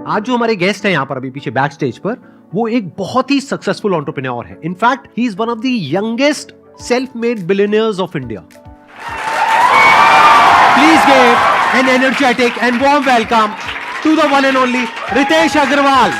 आज जो हमारे गेस्ट हैं यहाँ पर अभी पीछे बैक स्टेज पर, वो एक बहुत ही सक्सेसफुल एंटरप्रेन्योर है. In fact he is one of the youngest self made billionaires of India. Please give an energetic and warm welcome to the one and only Ritesh Agarwal.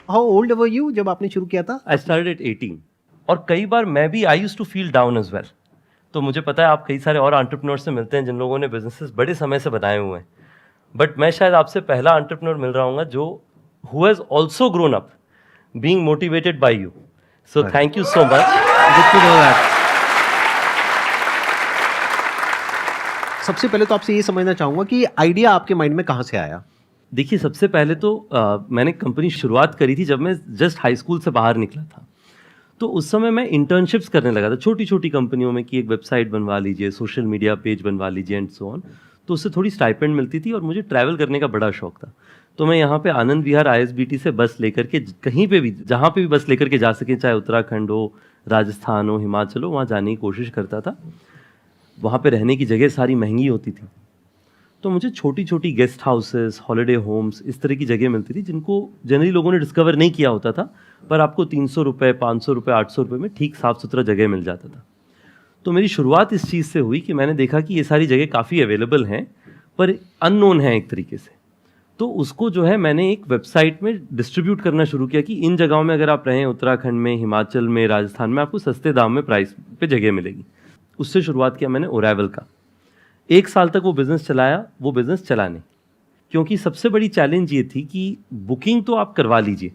How old were you जब आपने शुरू किया था? I started at 18. और कई बार मैं भी I used to feel down as well. तो मुझे पता है आप कई सारे और एंटरप्रेन्योर्स से मिलते हैं जिन लोगों ने बिजनेसेस बड़े समय से बनाए हुए हैं. बट मैं शायद आपसे पहला एंटरप्रेन्योर मिल रहा हूँ जो who has also grown up being motivated by you. So thank you so much. Good to know that. सबसे पहले तो आपसे ये समझना चाहूंगा कि आइडिया आपके माइंड में कहाँ से आया? देखिए, सबसे पहले तो मैंने कंपनी शुरुआत करी थी जब मैं जस्ट हाई स्कूल से बाहर निकला था. तो उस समय मैं इंटर्नशिप्स करने लगा था छोटी छोटी कंपनियों में कि एक वेबसाइट बनवा लीजिए, सोशल मीडिया पेज बनवा लीजिए एंड सो ऑन. तो उससे थोड़ी स्टाइपेंड मिलती थी और मुझे ट्रैवल करने का बड़ा शौक था. तो मैं यहाँ पे आनंद विहार ISBT से बस लेकर के कहीं पे भी, जहाँ पे भी बस लेकर के जा सके, चाहे उत्तराखंड हो, राजस्थान हो, हिमाचल हो, वहाँ जाने की कोशिश करता था. वहाँ पे रहने की जगह सारी महंगी होती थी. तो मुझे छोटी छोटी गेस्ट हाउसेस, हॉलिडे होम्स, इस तरह की जगह मिलती थी जिनको जनरली लोगों ने डिस्कवर नहीं किया होता था, पर आपको 300 रुपये, 500 रुपये, 800 रुपये में ठीक साफ़ सुथरा जगह मिल जाता था. तो मेरी शुरुआत इस चीज़ से हुई कि मैंने देखा कि ये सारी जगह काफ़ी अवेलेबल हैं पर अननोन है एक तरीके से. तो उसको जो है मैंने एक वेबसाइट में डिस्ट्रीब्यूट करना शुरू किया कि इन जगहों में अगर आप रहें, उत्तराखंड में, हिमाचल में, राजस्थान में, आपको सस्ते दाम में प्राइस पे जगह मिलेगी. उससे शुरुआत किया मैंने ओरेवल का. 1 साल तक वो बिज़नेस चलाया. वो बिज़नेस चला नहीं, क्योंकि सबसे बड़ी चैलेंज ये थी कि बुकिंग तो आप करवा लीजिए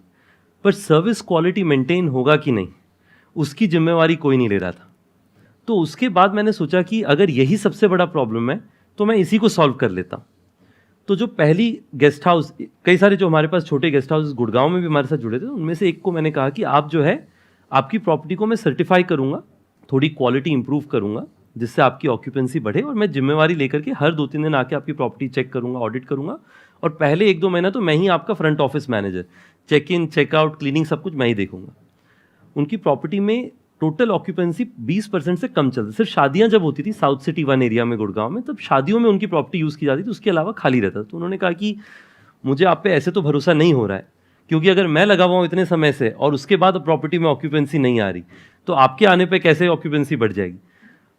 पर सर्विस क्वालिटी मेंटेन होगा कि नहीं, उसकी जिम्मेवारी कोई नहीं ले रहा था. तो उसके बाद मैंने सोचा कि अगर यही सबसे बड़ा प्रॉब्लम है तो मैं इसी को सॉल्व कर लेता. तो जो पहली गेस्ट हाउस, कई सारे जो हमारे पास छोटे गेस्ट हाउस गुड़गांव में भी हमारे साथ जुड़े थे, उनमें से एक को मैंने कहा कि आप जो है, आपकी प्रॉपर्टी को मैं सर्टिफाई करूँगा, थोड़ी क्वालिटी इंप्रूव करूँगा जिससे आपकी ऑक्यूपेंसी बढ़े, और मैं जिम्मेवारी लेकर के हर 2-3 दिन आके आपकी प्रॉपर्टी चेक करूँगा, ऑडिट करूँगा. और पहले 1-2 महीना तो मैं ही आपका front office manager, check in, checkout, cleaning सब कुछ मैं ही देखूंगा. उनकी प्रॉपर्टी में टोटल ऑक्यूपेंसी 20% से कम चलती. सिर्फ शादियां जब होती थी साउथ सिटी 1 एरिया में गुड़गांव में, तब शादियों में उनकी प्रॉपर्टी यूज़ की जाती थी, उसके अलावा खाली रहता था. तो उन्होंने कहा कि मुझे आप पे ऐसे तो भरोसा नहीं हो रहा है, क्योंकि अगर मैं लगा हुआ हूँ इतने समय से और उसके बाद प्रॉपर्टी में ऑक्यूपेंसी नहीं आ रही, तो आपके आने पे कैसे ऑक्यूपेंसी बढ़ जाएगी.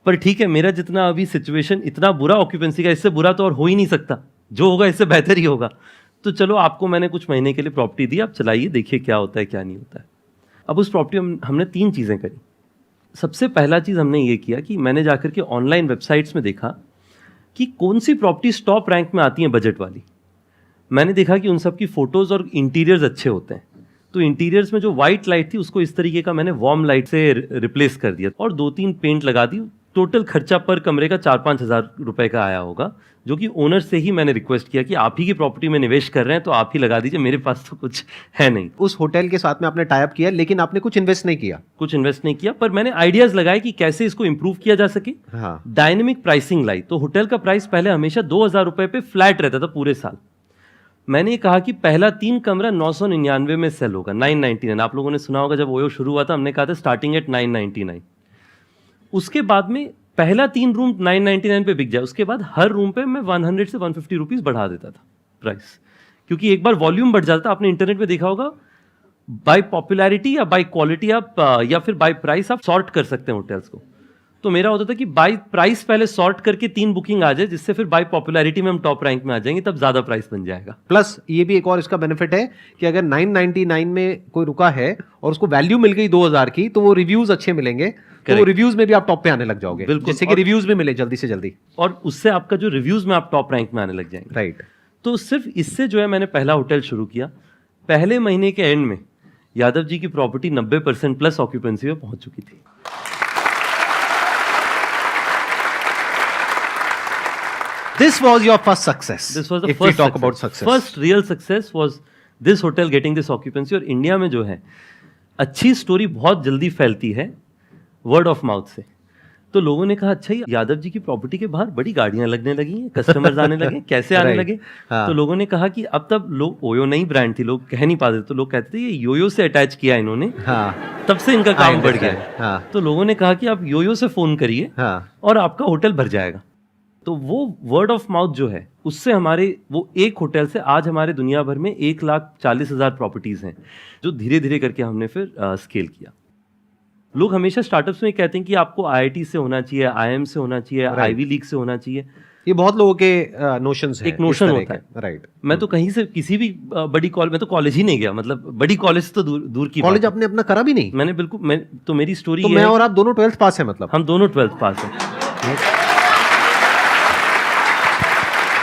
पर ठीक है, मेरा जितना अभी सिचुएशन इतना बुरा ऑक्यूपेंसी का, इससे बुरा तो और हो ही नहीं सकता, जो होगा इससे बेहतर ही होगा. तो चलो आपको मैंने कुछ महीने के लिए प्रॉपर्टी दी, आप चलाइए, देखिए क्या होता है क्या नहीं होता है. अब उस प्रॉपर्टी में हमने 3 चीज़ें करी. सबसे पहला चीज़ हमने ये किया कि मैंने जाकर के ऑनलाइन वेबसाइट्स में देखा कि कौन सी प्रॉपर्टी टॉप रैंक में आती हैं बजट वाली. मैंने देखा कि उन सब की फ़ोटोज़ और इंटीरियर्स अच्छे होते हैं. तो इंटीरियर्स में जो वाइट लाइट थी उसको इस तरीके का मैंने वार्म लाइट से रिप्लेस कर दिया और 2-3 पेंट लगा दी. टोटल खर्चा पर कमरे का 4-5 हज़ार रुपये का आया होगा, जो कि ओनर से ही मैंने रिक्वेस्ट किया कि आप ही की प्रॉपर्टी में निवेश कर रहे हैं तो आप ही लगा दीजिए, मेरे पास तो कुछ है नहीं. उस होटल के साथ में आपने टाई अप किया, लेकिन आपने कुछ इन्वेस्ट नहीं किया. पर मैंने आइडियाज लगाए कि कैसे इसको इंप्रूव किया जा सके. डायनेमिक प्राइसिंग लाई. तो होटल का प्राइस पहले हमेशा 2,000 रुपये पे फ्लैट रहता था पूरे साल. मैंने कहा कि पहला 3 कमरा 999 में सेल होगा, 999. आप लोगों ने सुना होगा जब ओयो शुरू हुआ था, हमने कहा था स्टार्टिंग एट 999. उसके बाद में पहला 3 रूम 999 पे बिक जाए, उसके बाद हर रूम पे मैं 100 से 150 रुपीज़ बढ़ा देता था प्राइस, क्योंकि एक बार वॉल्यूम बढ़ जाता. आपने इंटरनेट पे देखा होगा, बाय पॉपुलैरिटी या बाय क्वालिटी आप या फिर बाय प्राइस आप सॉर्ट कर सकते हैं होटल्स को. तो मेरा होता था कि बाय प्राइस पहले सॉर्ट करके 3 बुकिंग आ जाए, जिससे फिर बाय पॉपुलैरिटी में हम टॉप रैंक में आ जाएंगे, तब ज्यादा प्राइस बन जाएगा. प्लस ये भी एक और इसका बेनिफिट है कि अगर 999 में कोई रुका है और उसको वैल्यू मिल गई 2000 की, तो वो रिव्यूज अच्छे मिलेंगे. तो वो रिव्यूज में भी आप टॉप पे आने लग जाओगे, जिससे कि रिव्यूज भी मिले जल्दी से जल्दी, और उससे आपका जो रिव्यूज में आप टॉप रैंक में आने लग जाएंगे. राइट. तो सिर्फ इससे जो है मैंने पहला होटल शुरू किया. पहले महीने के एंड में यादव जी की प्रॉपर्टी 90% प्लस ऑक्यूपेंसी में पहुंच चुकी थी. This was your first success. This was the if first we talk success. about success. First real success was this hotel getting this occupancy. और इंडिया में जो है अच्छी स्टोरी बहुत जल्दी फैलती है वर्ड ऑफ माउथ से. तो लोगों ने कहा अच्छा यादव जी की प्रॉपर्टी के बाहर बड़ी गाड़ियां लगने लगी हैं, कस्टमर्स आने लगे, कैसे आने Right. लगे? हाँ. तो लोगों ने कहा कि अब तब लोग, ओयो नई ब्रांड थी, लोग कह नहीं पाते, तो लोग कहते थे ये योयो से अटैच किया इन्होंने, हाँ, तब से इनका काम बढ़ गया understand. है। हाँ, तो लोगों ने कहा कि आप योयो से फोन करिए हाँ, और आपका होटल भर जाएगा। तो वो वर्ड ऑफ माउथ जो है, उससे हमारे वो एक होटल से आज हमारे दुनिया भर में 1,40,000 प्रॉपर्टीज हैं, जो धीरे धीरे करके हमने फिर स्केल किया। लोग हमेशा स्टार्टअप्स में कहते हैं कि आपको आईआईटी से होना चाहिए, आईएम से होना चाहिए, आईवी लीग से होना चाहिए। ये बहुत लोगों के नोशंस हैं, एक नोशन होता है, राइट। मैं तो कहीं से किसी भी बड़ी कॉलेज, मैं तो कॉलेज ही नहीं गया, मतलब बड़ी कॉलेज तो दूर की कॉलेज बात आपने अपना करा भी नहीं? है। मैंने बिल्कुल, तो मेरी स्टोरी तो ये मैं है, और आप दोनों 12th पास है, मतलब हम दोनों 12th पास हैं।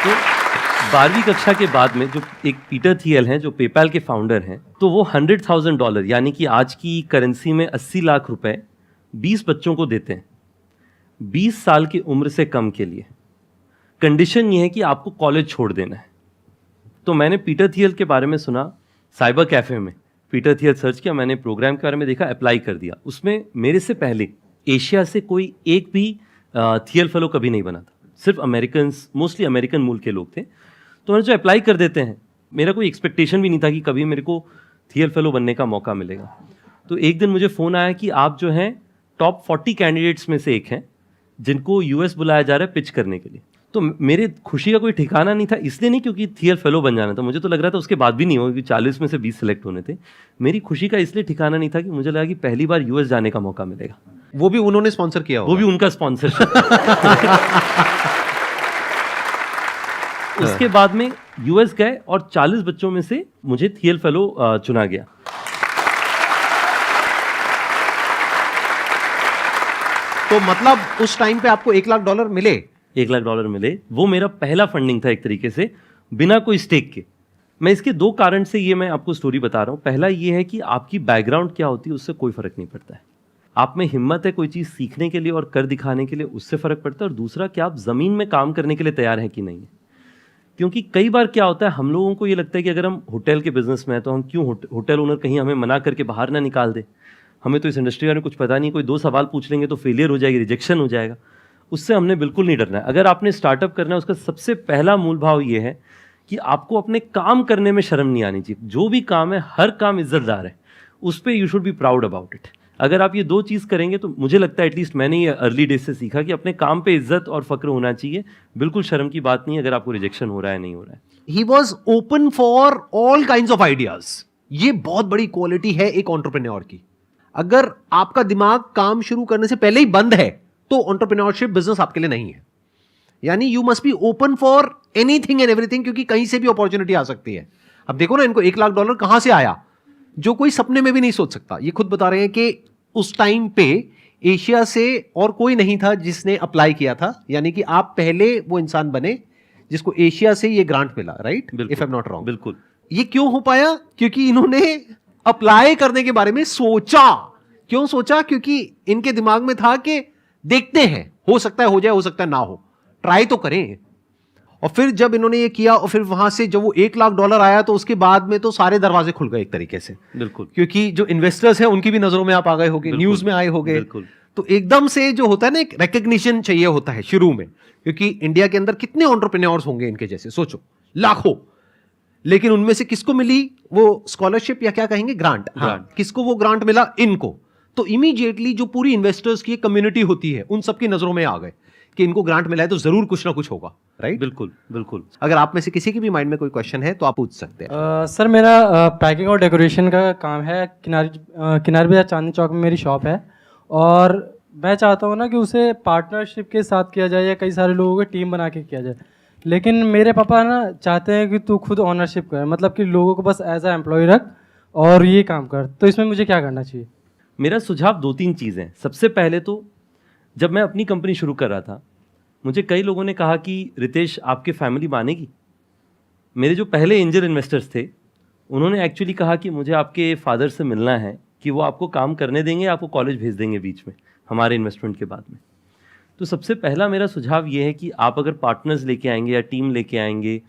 तो 12वीं कक्षा के बाद में जो एक पीटर थियल हैं, जो पेपैल के फाउंडर हैं, तो वो $100,000 यानी कि आज की करेंसी में 80 लाख रुपए 20 बच्चों को देते हैं 20 साल की उम्र से कम के लिए। कंडीशन ये है कि आपको कॉलेज छोड़ देना है। तो मैंने पीटर थियल के बारे में सुना, साइबर कैफे में पीटर थियल सर्च किया, मैंने प्रोग्राम के बारे में देखा, अप्लाई कर दिया। उसमें मेरे से पहले एशिया से कोई एक भी थियल फेलो कभी नहीं बना था, सिर्फ अमेरिकन, मोस्टली अमेरिकन मूल के लोग थे। तो मैंने जो अप्लाई कर देते हैं, मेरा कोई एक्सपेक्टेशन भी नहीं था कि कभी मेरे को थियल फेलो बनने का मौका मिलेगा। तो एक दिन मुझे फ़ोन आया कि आप जो हैं टॉप 40 कैंडिडेट्स में से एक हैं जिनको यूएस बुलाया जा रहा है पिच करने के लिए। तो मेरे खुशी का कोई ठिकाना नहीं था, इसलिए नहीं क्योंकि थियल फेलो बन जाना था, मुझे तो लग रहा था उसके बाद भी नहीं होगा, क्योंकि 40 में से 20 सेलेक्ट होने थे। मेरी खुशी का इसलिए ठिकाना नहीं था कि मुझे लगा कि पहली बार यूएस जाने का मौका मिलेगा। वो भी उन्होंने स्पॉन्सर किया होगा? वो भी उनका स्पॉन्सरशिप। उसके बाद में यूएस गए और 40 बच्चों में से मुझे थियल फेलो चुना गया। तो मतलब उस टाइम पे आपको $1 लाख मिले? $1 लाख मिले। वो मेरा पहला फंडिंग था एक तरीके से, बिना कोई स्टेक के। मैं इसके दो कारण से ये मैं आपको स्टोरी बता रहा हूँ। पहला ये है कि आपकी बैकग्राउंड क्या होती है उससे कोई फर्क नहीं पड़ता है। आप में हिम्मत है कोई चीज़ सीखने के लिए और कर दिखाने के लिए, उससे फ़र्क पड़ता है। और दूसरा कि आप ज़मीन में काम करने के लिए तैयार हैं कि नहीं है। क्योंकि कई बार क्या होता है, हम लोगों को ये लगता है कि अगर हम होटल के बिजनेस में हैं तो हम क्यों होटल ओनर कहीं हमें मना करके बाहर ना निकाल दे, हमें तो इस इंडस्ट्री में कुछ पता नहीं, कोई 2 सवाल पूछ लेंगे तो फेलियर हो जाएगी, रिजेक्शन हो जाएगा। उससे हमने बिल्कुल नहीं डरना है। अगर आपने स्टार्टअप करना है, उसका सबसे पहला मूल भाव ये है कि आपको अपने काम करने में शर्म नहीं आनी चाहिए। जो भी काम है, हर काम इज्जतदार है, उस पर you should be proud about it. अगर आप ये दो चीज़ करेंगे तो मुझे लगता है, एटलीस्ट मैंने ये अर्ली डेज से सीखा कि अपने काम पे इज्जत और फक्र होना चाहिए। बिल्कुल शर्म की बात नहीं है अगर आपको रिजेक्शन हो रहा है, नहीं हो रहा है। He was open for all kinds of ideas. ये बहुत बड़ी क्वालिटी है एक एंटरप्रेन्योर की। अगर आपका दिमाग काम शुरू करने से पहले ही बंद है तो एंटरप्रेन्योरशिप बिजनेस आपके लिए नहीं है। यानी you must be open for anything and everything, क्योंकि कहीं से भी अपॉर्चुनिटी आ सकती है। अब देखो ना, इनको $1 लाख कहां से आया, जो कोई सपने में भी नहीं सोच सकता। ये खुद बता रहे हैं कि उस टाइम पे एशिया से और कोई नहीं था जिसने अप्लाई किया था। यानी कि आप पहले वो इंसान बने जिसको एशिया से ये ग्रांट मिला, right? If I am not wrong. बिल्कुल। ये क्यों हो पाया? क्योंकि इन्होंने अप्लाई करने के बारे में सोचा। क्यों सोचा? क्योंकि इनके दिमाग में था कि देखते हैं, हो सकता है हो जाए, हो सकता है ना हो, ट्राई तो करें। और फिर जब इन्होंने ये किया और फिर वहां से जब वो $1 लाख आया तो उसके बाद में तो सारे दरवाजे खुल गए एक तरीके से। बिल्कुल। क्योंकि जो इन्वेस्टर्स हैं उनकी भी नजरों में आप आ गए होगे, न्यूज में आए होगे। बिल्कुल। तो एकदम से जो होता है ना, एक रिकग्निशन चाहिए होता है शुरू में, क्योंकि इंडिया के अंदर कितने एंटरप्रेन्योर्स होंगे इनके जैसे, सोचो, लाखों। लेकिन उनमें से किसको मिली वो स्कॉलरशिप, या क्या कहेंगे, ग्रांट? हाँ, किसको वो ग्रांट मिला? इनको। तो इमीडिएटली जो पूरी इन्वेस्टर्स की कम्युनिटी होती है उन सबकी नजरों में आ गए कि इनको ग्रांट मिला है तो जरूर कुछ ना कुछ होगा, राइट? बिल्कुल बिल्कुल। अगर आप में से किसी के भी माइंड में कोई क्वेश्चन है तो आप पूछ सकते हैं। सर, मेरा पैकिंग और डेकोरेशन का काम है। किनारे बाजार चांदनी चौक में मेरी शॉप है, और मैं चाहता हूँ ना कि उसे पार्टनरशिप के साथ किया जाए या कई सारे लोगों की टीम बना के किया जाए। लेकिन मेरे पापा ना चाहते हैं कि तू खुद ऑनरशिप कर, मतलब कि लोगों को बस एज अ एम्प्लॉय रख और ये काम कर। तो इसमें मुझे क्या करना चाहिए? मेरा सुझाव 2-3 चीज़ें। सबसे पहले तो जब मैं अपनी कंपनी शुरू कर रहा था, मुझे कई लोगों ने कहा कि रितेश, आपकी फैमिली मानेगी? मेरे जो पहले एंजल इन्वेस्टर्स थे उन्होंने एक्चुअली कहा कि मुझे आपके फादर से मिलना है, कि वो आपको काम करने देंगे, आपको कॉलेज भेज देंगे बीच में हमारे इन्वेस्टमेंट के बाद में। तो सबसे पहला मेरा सुझाव ये है कि आप अगर पार्टनर्स लेके आएंगे या टीम लेके आएंगे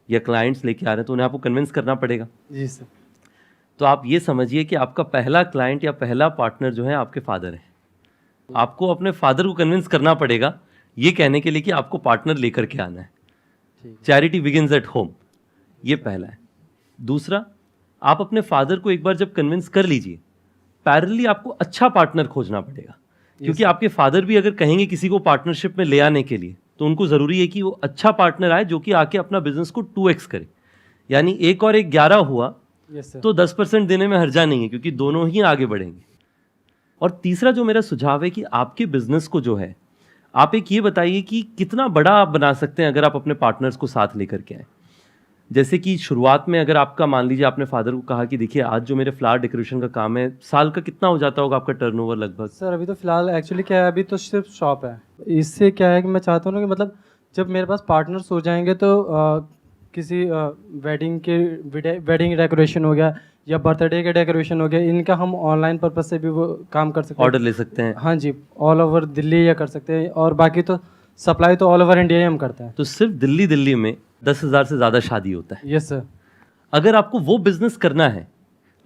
या क्लाइंट्स लेके आ रहे हैं तो उन्हें आपको कन्विंस करना पड़ेगा। जी सर। तो आप ये समझिए कि आपका पहला क्लाइंट या पहला पार्टनर जो है आपके फादर है। आपको अपने फादर को कन्विंस करना पड़ेगा ये कहने के लिए कि आपको पार्टनर लेकर के आना है। चैरिटी बिगिंस एट होम, ये पहला है। दूसरा, आप अपने फादर को एक बार जब कन्विंस कर लीजिए, पैरेलली आपको अच्छा पार्टनर खोजना पड़ेगा, क्योंकि आपके फादर भी अगर कहेंगे किसी को पार्टनरशिप में ले आने के लिए, तो उनको ज़रूरी है कि वो अच्छा पार्टनर आए जो कि आके अपना बिजनेस को 2x करे। यानी 1 और 1 11 हुआ तो 10% देने में हर्जा नहीं है, क्योंकि दोनों ही आगे बढ़ेंगे। और तीसरा जो मेरा सुझाव है कि आपके बिजनेस को जो है, आप एक ये बताइए कि कितना बड़ा आप बना सकते हैं अगर आप अपने पार्टनर्स को साथ लेकर के आए। जैसे कि शुरुआत में अगर आपका, मान लीजिए आपने फादर को कहा कि देखिए आज जो मेरे फ्लावर डेकोरेशन का काम है, साल का कितना हो जाता होगा आपका टर्नओवर लगभग? सर अभी तो फिलहाल एक्चुअली क्या है, अभी तो सिर्फ शॉप है। इससे क्या है कि मैं चाहता हूँ ना कि मतलब जब मेरे पास पार्टनर्स हो जाएंगे तो किसी वेडिंग डेकोरेशन हो गया या बर्थडे के डेकोरेशन हो गया, इनका हम ऑनलाइन पर्पज से भी वो काम कर सकते हैं, ऑर्डर ले सकते हैं। हाँ जी, ऑल ओवर दिल्ली या कर सकते हैं, और बाकी तो सप्लाई तो ऑल ओवर इंडिया ही हम करते हैं। तो सिर्फ दिल्ली में 10,000 से ज़्यादा शादी होता है। Yes sir. अगर आपको वो बिजनेस करना है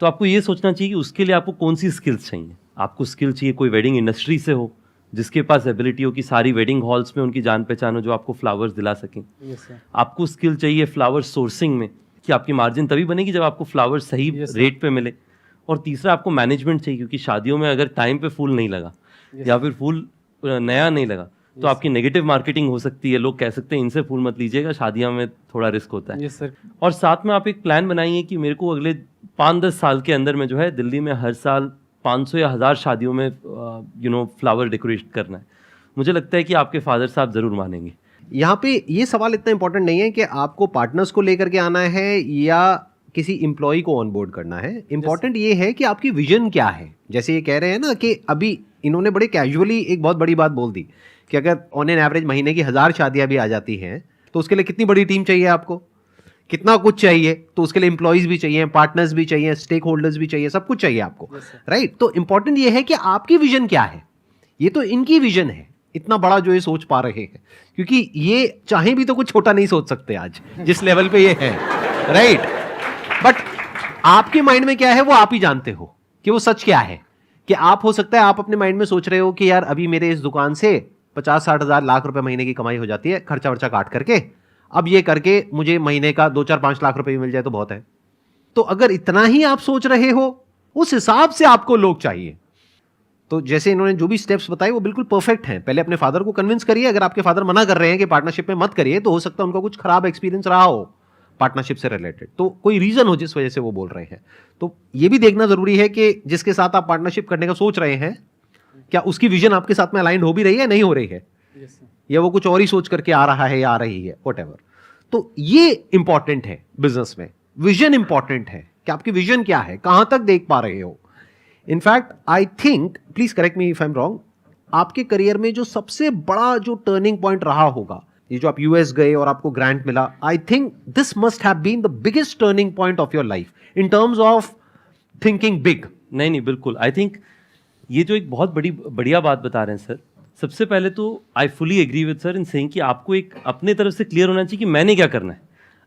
तो आपको ये सोचना चाहिए कि उसके लिए आपको कौन सी स्किल्स चाहिए। आपको स्किल चाहिए कोई वेडिंग इंडस्ट्री से हो, जिसके पास एबिलिटी हो कि सारी वेडिंग हॉल्स में उनकी जान पहचान हो, जो आपको फ्लावर्स दिला सकें। Yes sir. आपको स्किल चाहिए फ्लावर सोर्सिंग में, कि आपकी मार्जिन तभी बनेगी जब आपको फ्लावर सही रेट पे मिले। और तीसरा, आपको मैनेजमेंट चाहिए, क्योंकि शादियों में अगर टाइम पे फूल नहीं लगा या फिर फूल नया नहीं लगा तो आपकी नेगेटिव मार्केटिंग हो सकती है। लोग कह सकते हैं इनसे फूल मत लीजिएगा, शादियों में थोड़ा रिस्क होता है। Yes sir. और साथ में आप एक प्लान बनाइए कि मेरे को अगले 5-10 साल के अंदर में जो है दिल्ली में हर साल 500 या 1000 शादियों में फ्लावर डेकोरेट करना है। मुझे लगता है कि आपके फादर साहब ज़रूर मानेंगे। यहाँ पे ये सवाल इतना इंपॉर्टेंट नहीं है कि आपको पार्टनर्स को लेकर के आना है या किसी एम्प्लॉय को ऑनबोर्ड करना है। इंपॉर्टेंट ये है कि आपकी विजन क्या है। जैसे ये कह रहे हैं ना कि अभी इन्होंने बड़े कैजुअली एक बहुत बड़ी बात बोल दी कि अगर ऑन एन एवरेज महीने की 1000 शादियां भी आ जाती हैं तो उसके लिए कितनी बड़ी टीम चाहिए, आपको कितना कुछ चाहिए, तो उसके लिए एम्प्लॉयज भी चाहिए, पार्टनर्स भी चाहिए, स्टेक होल्डर्स भी चाहिए, सब कुछ चाहिए आपको, राइट। तो इंपॉर्टेंट ये है कि आपकी विजन क्या है। ये तो इनकी विजन है, इतना बड़ा जो ये सोच पा रहे हैं, क्योंकि ये चाहे भी तो कुछ छोटा नहीं सोच सकते आज जिस लेवल पे ये है, राइट। बट आपके माइंड में क्या है वो आप ही जानते हो कि वो सच क्या है। कि आप, हो सकता है आप अपने माइंड में सोच रहे हो कि यार अभी मेरे इस दुकान से 50-60 हज़ार लाख रुपए महीने की कमाई हो जाती है, खर्चा वर्चा काट करके, अब ये करके मुझे महीने का 2-4-5 लाख रुपए भी मिल जाए तो बहुत है। तो अगर इतना ही आप सोच रहे हो, उस हिसाब से आपको लोग चाहिए। तो जैसे इन्होंने जो भी स्टेप्स बताए वो बिल्कुल परफेक्ट हैं। पहले अपने फादर को कन्विंस करिए। अगर आपके फादर मना कर रहे हैं कि पार्टनरशिप में मत करिए, तो हो सकता है उनका कुछ खराब एक्सपीरियंस रहा हो पार्टनरशिप से रिलेटेड, तो कोई रीजन हो जिस वजह से वो बोल रहे हैं। तो ये भी देखना जरूरी है कि जिसके साथ आप पार्टनरशिप करने का सोच रहे हैं, क्या उसकी विजन आपके साथ में अलाइंड हो भी रही है, नहीं हो रही है, या वो कुछ और ही सोच करके आ रहा है या आ रही है, व्हाटएवर। तो ये इंपॉर्टेंट है बिजनेस में, विजन इंपॉर्टेंट है कि आपकी विजन क्या है, कहां तक देख पा रहे हो। In fact I think, please correct me if I am wrong, आपके करियर में जो सबसे बड़ा जो टर्निंग पॉइंट रहा होगा, ये जो आप यूएस गए और आपको ग्रांट मिला, I think this must have been the biggest turning point of your life in terms of thinking big. नहीं, बिल्कुल। आई थिंक ये जो एक बहुत बढ़िया बात बता रहे हैं सर। सबसे पहले तो I fully agree with sir in saying कि आपको एक अपने तरफ से क्लियर होना चाहिए कि मैंने क्या करना है।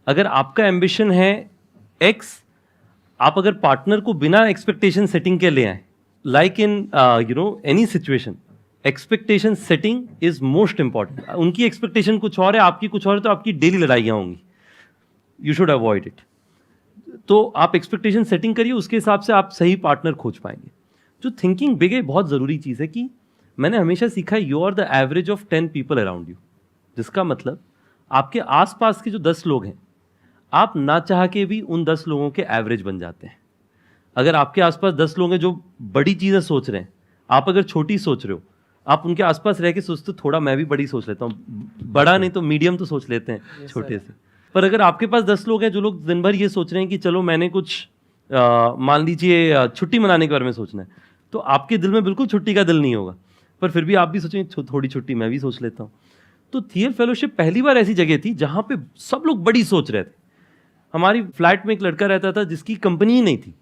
अगर आपका एम्बिशन है एक्स, आप अगर पार्टनर को बिना एक्सपेक्टेशन सेटिंग के ले आए, like in any situation, expectation setting is most important. उनकी एक्सपेक्टेशन कुछ और है, आपकी कुछ और है, तो आपकी डेली लड़ाइयाँ होंगी। You should avoid it. तो आप एक्सपेक्टेशन सेटिंग करिए, उसके हिसाब से आप सही पार्टनर खोज पाएंगे। जो थिंकिंग बिग है, बहुत ज़रूरी चीज़ है कि मैंने हमेशा सीखा है, you are the average of 10 people around you. जिसका मतलब आपके आसपास के जो 10 लोग हैं, आप ना चाह के भी उन 10 लोगों के एवरेज बन जाते हैं। अगर आपके आसपास 10 लोग हैं जो बड़ी चीज़ें सोच रहे हैं, आप अगर छोटी सोच रहे हो, आप उनके आसपास रह के सोचते हो थोड़ा मैं भी बड़ी सोच लेता हूँ, बड़ा नहीं तो मीडियम तो सोच लेते हैं छोटे से। पर अगर आपके पास 10 लोग हैं जो लोग दिन भर ये सोच रहे हैं कि चलो मैंने कुछ मान लीजिए छुट्टी मनाने के बारे में सोचना है, तो आपके दिल में बिल्कुल छुट्टी का दिल नहीं होगा, पर फिर भी आप भी सोचेंगे थोड़ी छुट्टी मैं भी सोच लेता हूँ। तो थियल फेलोशिप पहली बार ऐसी जगह थी जहाँ पे सब लोग बड़ी सोच रहे थे। हमारी फ्लैट में एक लड़का रहता था जिसकी कंपनी ही नहीं थी।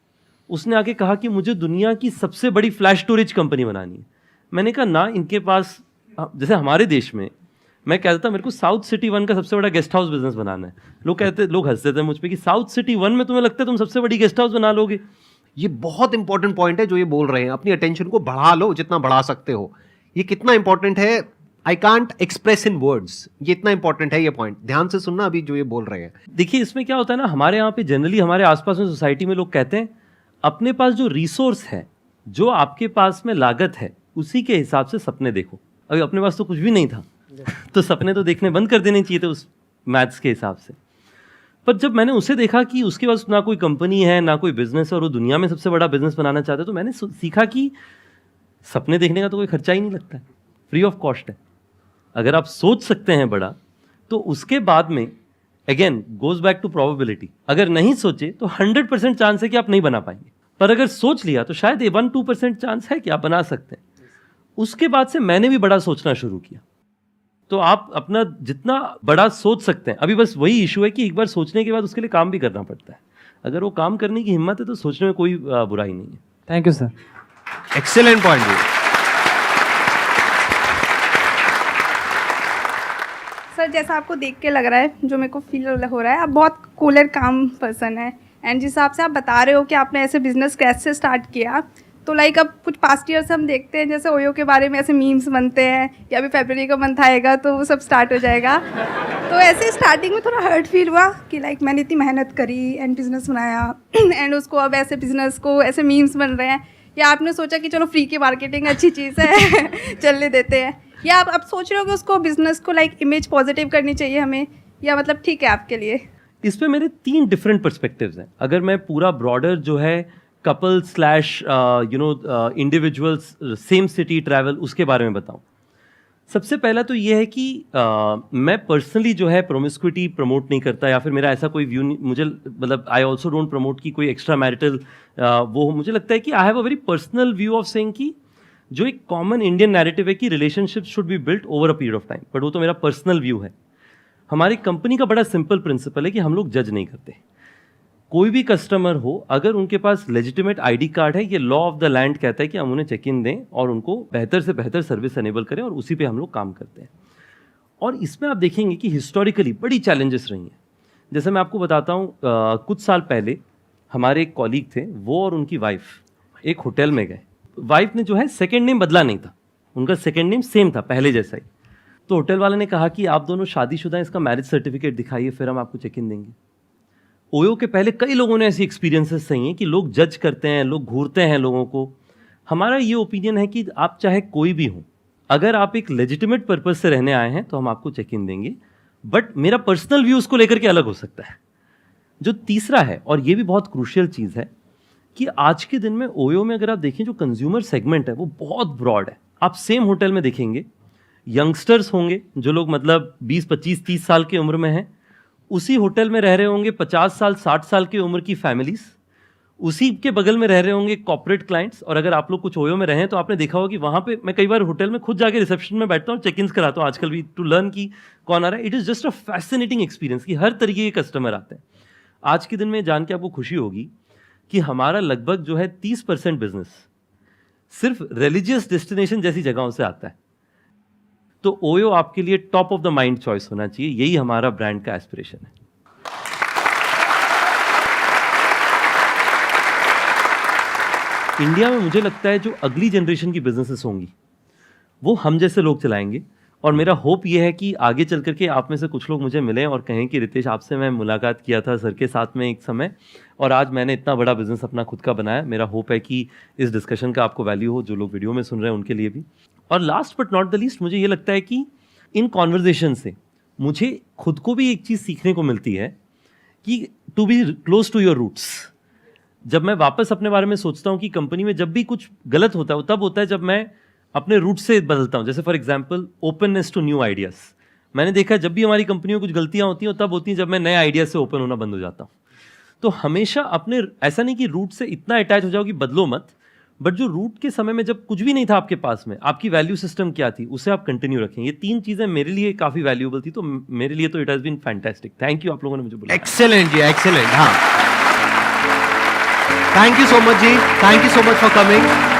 उसने आके कहा कि मुझे दुनिया की सबसे बड़ी फ्लैश स्टोरेज कंपनी बनानी है। मैंने कहा ना, इनके पास, जैसे हमारे देश में मैं कहता था मेरे को साउथ सिटी 1 का सबसे बड़ा गेस्ट हाउस बिजनेस बनाना है। लोग हंसते थे मुझ पे कि साउथ सिटी 1 में तुम्हें लगता है तुम सबसे बड़ी गेस्ट हाउस बना लोगे। ये बहुत इंपॉर्टेंट पॉइंट है जो ये बोल रहे हैं। अपनी अटेंशन को बढ़ा लो जितना बढ़ा सकते हो। ये कितना इंपॉर्टेंट है, I can't express in words. ये इतना इंपॉर्टेंट है ये पॉइंट, ध्यान से सुनना अभी जो ये बोल रहे हैं। देखिए इसमें क्या होता है ना, हमारे यहाँ पे जनरली हमारे आसपास में सोसाइटी में लोग कहते हैं अपने पास जो रिसोर्स है, जो आपके पास में लागत है, उसी के हिसाब से सपने देखो। अभी अपने पास तो कुछ भी नहीं था तो सपने तो देखने बंद कर देने चाहिए थे उस मैथ्स के हिसाब से। पर जब मैंने उसे देखा कि उसके पास ना कोई कंपनी है ना कोई बिजनेस है और वो दुनिया में सबसे बड़ा बिजनेस बनाना चाहता है, तो मैंने सीखा कि सपने देखने का तो कोई खर्चा ही नहीं लगता है, फ्री ऑफ कॉस्ट है। अगर आप सोच सकते हैं बड़ा, तो उसके बाद में again goes back to probability, अगर नहीं सोचे तो 100% चांस है कि आप नहीं बना पाएंगे, पर अगर सोच लिया तो शायद 1-2% चांस है कि आप बना सकते हैं। उसके बाद से मैंने भी बड़ा सोचना शुरू किया। तो आप अपना जितना बड़ा सोच सकते हैं, अभी बस वही इशू है कि एक बार सोचने के बाद उसके लिए काम भी करना पड़ता है। अगर वो काम करने की हिम्मत है तो सोचने में कोई बुराई नहीं है। Thank you sir. Excellent point. Sir जैसा आपको देख के लग रहा है, जो मेरे को फील हो रहा है, आप बहुत कूलर काम पर्सन है। एंड जिस हिसाब से आप बता रहे हो कि आपने ऐसे बिजनेस कैसे स्टार्ट किया, तो लाइक अब कुछ पास्ट ईयर से हम देखते हैं जैसे ओयो के बारे में ऐसे मीम्स बनते हैं, या अभी फरवरी का मंथ आएगा तो वो सब स्टार्ट हो जाएगा। तो ऐसे स्टार्टिंग में थोड़ा हर्ट फील हुआ कि लाइक मैंने इतनी मेहनत करी एंड बिजनेस बनाया एंड उसको अब ऐसे बिजनेस को ऐसे मीम्स बन रहे हैं, या आपने सोचा कि चलो फ्री की मार्केटिंग अच्छी चीज़ है चलने देते हैं, या आप अब सोच रहे हो कि उसको बिजनेस को लाइक इमेज पॉजिटिव करनी चाहिए हमें, या मतलब ठीक है आपके लिए? इस पे मेरे 3 डिफरेंट पर्सपेक्टिव्स हैं। अगर मैं पूरा ब्रॉडर जो है couple slash individuals same city travel उसके बारे में बताऊं, सबसे पहला तो ये है कि मैं पर्सनली जो है प्रोमिस्क्यूटी प्रमोट नहीं करता, या फिर मेरा ऐसा कोई व्यू नहीं, मुझे मतलब आई ऑल्सो डोंट प्रमोट कि कोई एक्स्ट्रा मैरिटल वो। मुझे लगता है कि I have a very personal view of saying कि जो एक कॉमन इंडियन नैरेटिव है कि relationship should be built over a period of time, but वो तो मेरा पर्सनल व्यू है। हमारी कंपनी का बड़ा सिंपल प्रिंसिपल है कि हम लोग जज नहीं करते। कोई भी कस्टमर हो, अगर उनके पास लेजिटिमेट आईडी कार्ड है, ये लॉ ऑफ द लैंड कहता है कि हम उन्हें चेक इन दें और उनको बेहतर से बेहतर सर्विस एनेबल करें, और उसी पे हम लोग काम करते हैं। और इसमें आप देखेंगे कि हिस्टोरिकली बड़ी चैलेंजेस रही हैं। जैसे मैं आपको बताता हूँ, कुछ साल पहले हमारे एक कॉलीग थे, वो और उनकी वाइफ एक होटल में गए। वाइफ ने जो है सेकेंड नेम बदला नहीं था, उनका सेकेंड नेम सेम था पहले जैसा ही। तो होटल वाले ने कहा कि आप दोनों शादीशुदा हैं, इसका मैरिज सर्टिफिकेट दिखाइए, फिर हम आपको चेक इन देंगे। ओयो के पहले कई लोगों ने ऐसी एक्सपीरियंसेस सही हैं कि लोग जज करते हैं, लोग घूरते हैं लोगों को। हमारा ये ओपिनियन है कि आप चाहे कोई भी हो, अगर आप एक लेजिटिमेट पर्पज से रहने आए हैं तो हम आपको चेक इन देंगे, बट मेरा पर्सनल व्यू उसको लेकर के अलग हो सकता है। जो तीसरा है, और ये भी बहुत क्रूशियल चीज़ है, कि आज के दिन में ओयो में अगर आप देखें जो कंज्यूमर सेगमेंट है वो बहुत ब्रॉड है। आप सेम होटल में देखेंगे यंगस्टर्स होंगे, जो लोग मतलब 20, 25, 30 साल की उम्र में हैं, उसी होटल में रह रहे होंगे 50 साल 60 साल की उम्र की फैमिलीज, उसी के बगल में रह रहे होंगे कॉर्पोरेट क्लाइंट्स। और अगर आप लोग कुछ ओयो में रहें तो आपने देखा होगा कि वहाँ पे मैं कई बार होटल में खुद जाके रिसेप्शन में बैठता हूँ, चेक इन कराता हूँ आजकल भी, टू लर्न की कौन आ रहा है। It is just a fascinating experience कि हर तरीके के कस्टमर आते हैं। आज के दिन में जान के आपको खुशी होगी कि हमारा लगभग जो है 30% बिजनेस सिर्फ रिलीजियस डेस्टिनेशन जैसी जगहों से आता है। तो ओयो आपके लिए top of the mind choice होना चाहिए, यही हमारा ब्रांड का एस्पिरेशन है। इंडिया में मुझे लगता है जो अगली जनरेशन की बिजनेसेस होंगी वो हम जैसे लोग चलाएंगे, और मेरा होप ये है कि आगे चल करके आप में से कुछ लोग मुझे मिलें और कहें कि रितेश, आपसे मैं मुलाकात किया था सर के साथ में एक समय, और आज मैंने इतना बड़ा बिजनेस अपना खुद का बनाया। मेरा होप है कि इस डिस्कशन का आपको वैल्यू हो, जो लोग वीडियो में सुन रहे हैं उनके लिए भी। और last but not the least, मुझे ये लगता है कि इन कॉन्वर्जेशन से मुझे खुद को भी एक चीज़ सीखने को मिलती है कि to be close to your roots. जब मैं वापस अपने बारे में सोचता हूँ कि कंपनी में जब भी कुछ गलत होता है वो तब होता है जब मैं अपने रूट से बदलता हूँ। जैसे for example openness to new ideas. मैंने देखा जब भी हमारी कंपनी में कुछ गलतियाँ होती हैं तब होती हैं जब मैं नए आइडिया से ओपन होना बंद हो जाता हूँ। तो हमेशा अपने, ऐसा नहीं कि रूट से इतना अटैच हो जाओ कि बदलो मत, बट जो रूट के समय में जब कुछ भी नहीं था आपके पास में, आपकी वैल्यू सिस्टम क्या थी, उसे आप कंटिन्यू रखें। ये 3 चीज़ें मेरे लिए काफ़ी वैल्यूएबल थी, तो मेरे लिए तो it has been fantastic. Thank you, आप लोगों ने मुझे बोला। एक्सेलेंट जी, एक्सेलेंट। हाँ, थैंक यू सो मच जी, thank you so much for coming.